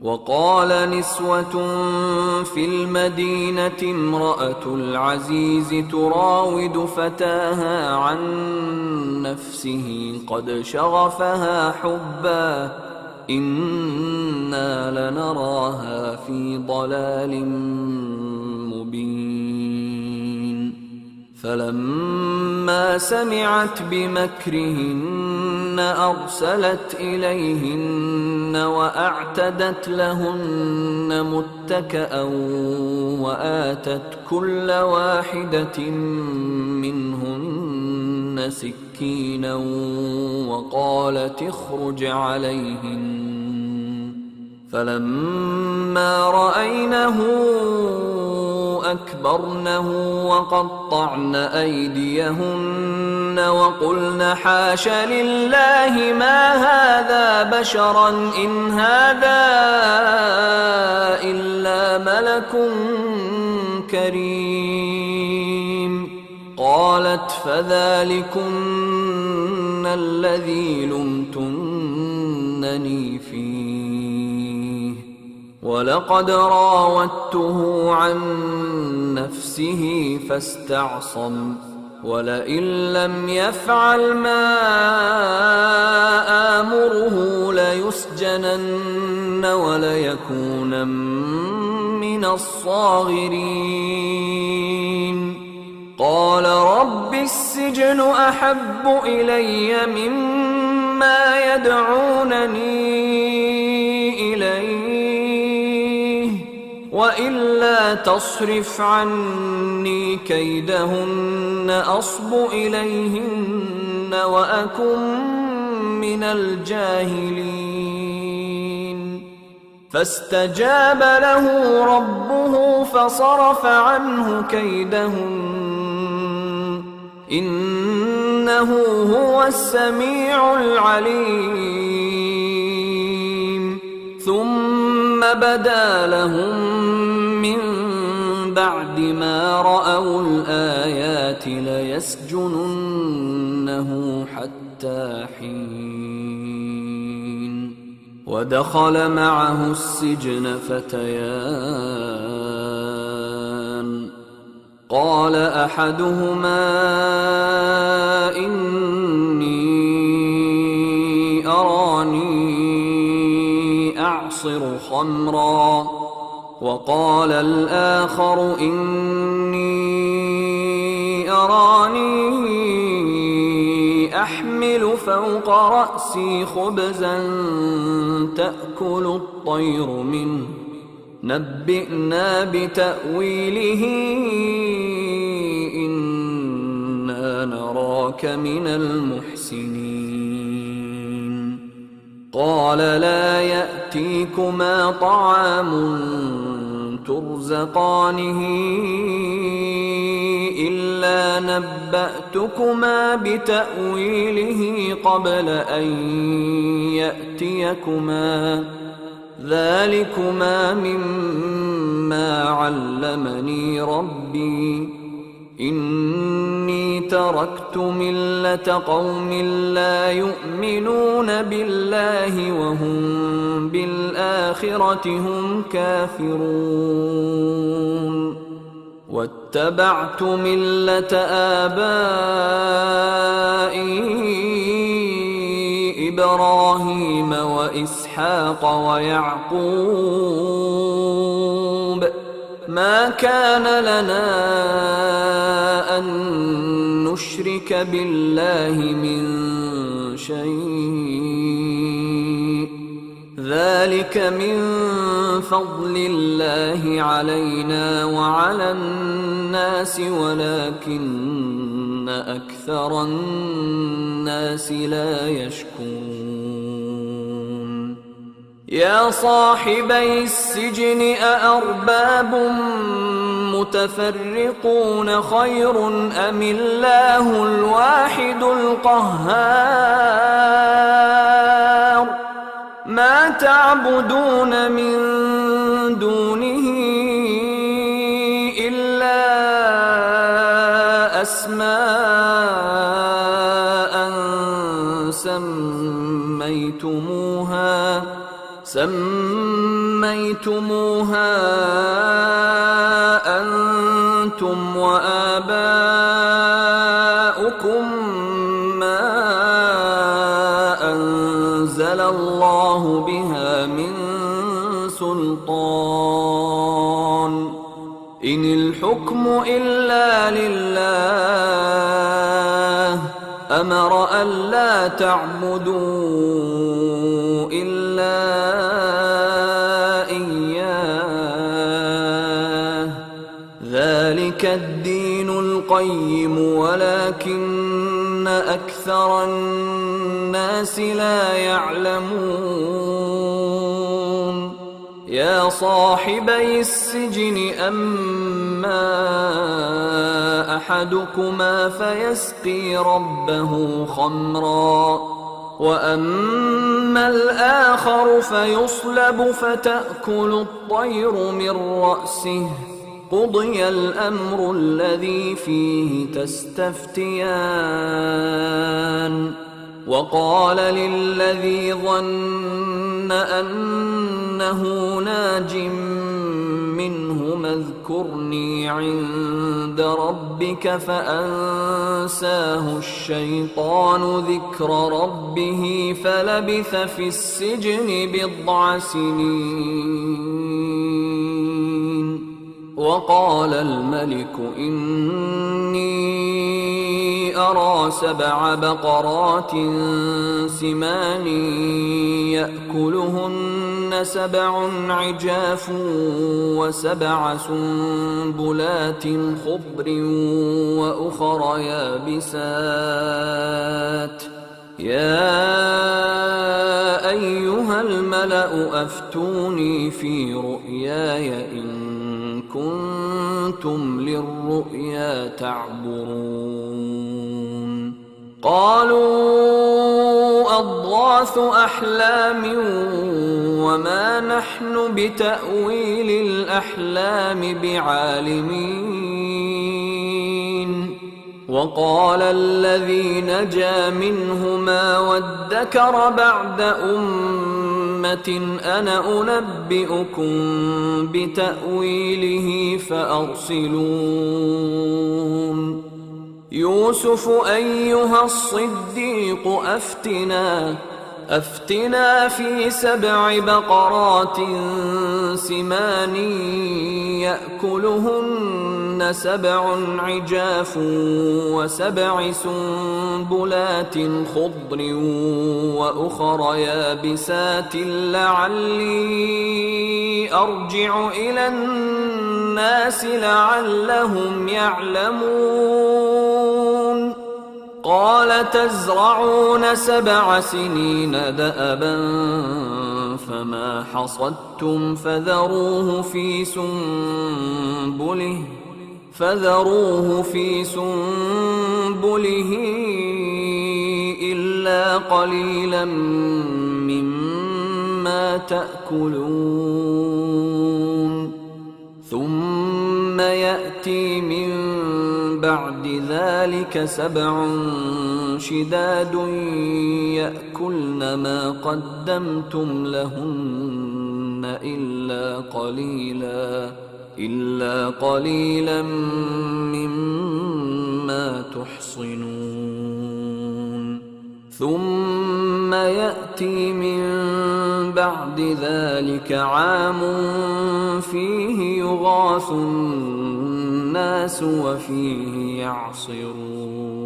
وقال نسوة في المدينة امرأة العزيز تراود فتاها عن نفسه قد شغفها حبا إنا لنراها في ضلال مبين. فلما سمعت بمكرهن أرسلت إليهن وأعتدت لهن متكأ وآتت كل واحدة منهن سكينا وقالت اخرج عليهن. فلما رأينه أكبرنه وقطعن أيديهن وقلن حاش لله ما هذا بشرا إن هذا إلا ملك كريم. قالت فذلكن الذي لمتنني فيه ولقد راودته عن نفسه فاستعصم ولئن لم يفعل ما آمره ليسجنن وليكونن من الصاغرين. قال رب السجن أحب إلي مما يدعونني إليه وإلا تصرف عني كيدهن أصب إليهن وأكن من الجاهلين. فاستجاب له ربه فصرف عنه كيدهن إنه هو السميع العليم. ثم بدا لهم من بعد ما رأوا الآيات ليسجننه حتى حين. ودخل معه السجن فتيان قال أحدهما إني أراني أعصر خمرا وقال الآخر إني أراني أحمل فوق رأسي خبزا تأكل الطير منه نبئنا بتأويله إنا نراك من المحسنين. قال لا يأتيكما طعام ترزقانه إلا نبأتكما بتأويله قبل أن يأتيكما ذلكما مما علمني ربي إني تركت ملة قوم لا يؤمنون بالله وهم بالآخرة هم كافرون واتبعت ملة آبائي إبراهيم وإسحاق ويعقوب ما كان لنا أن نشرك بالله من شيء ذلك من فضل الله علينا وعلى الناس ولكن أكثر الناس لا يشكرون. يا صاحبي السجن أأرباب متفرقون خير أم الله الواحد القهار ما تعبدون من دونه إلا أسماء سميتموها سميتموها أنتم وآباؤكم ما أنزل الله بها من سلطان إن الحكم إلا لله أمر ألا تعبدوا إلا إياه ذلك الدين القيم ولكن أكثر الناس لا يعلمون يا صاحبي السجن أما أحدكما فيسقي ربه خمرا وأما الآخر فيصلب فتأكل الطير من رأسه قضي الأمر الذي فيه تستفتيان وقال للذي ظن أنه ناج منهما اذكرني عند ربك فأنساه الشيطان ذكر ربه فلبث في السجن 10 سنين وقال الملك إني أرى 7 بقرات سمان يأكلهن 7 عجاف و7 سنبلات خضر وأخر يابسات يا أيها الملأ أفتوني في رؤياي إن كنتم للرؤيا تعبرون قالوا أضغاث أحلام وما نحن بتأويل الأحلام بعالمين وقال الذي نجا منهما وادكر بعد أمة أنا أنبئكم بتأويله فأرسلون يوسف أيها الصديق أفتنا في 7 بقرات سمان يأكلهن 7 عجاف و7 سنبلات خضر وأخر يابسات لعلي أرجع إلى الناس لعلهم يعلمون قال تزرعون 7 سنين دأبا فما حصدتم فذروه في سنبله إلا قليلا مما تأكلون ثم يأتي من بعد ذلك 7 شداد يأكلن ما قدمتم لهن إلا قليلا مما تحصنون ثم يأتي من بعد ذلك عام فيه يغاث الناس وفيه يعصرون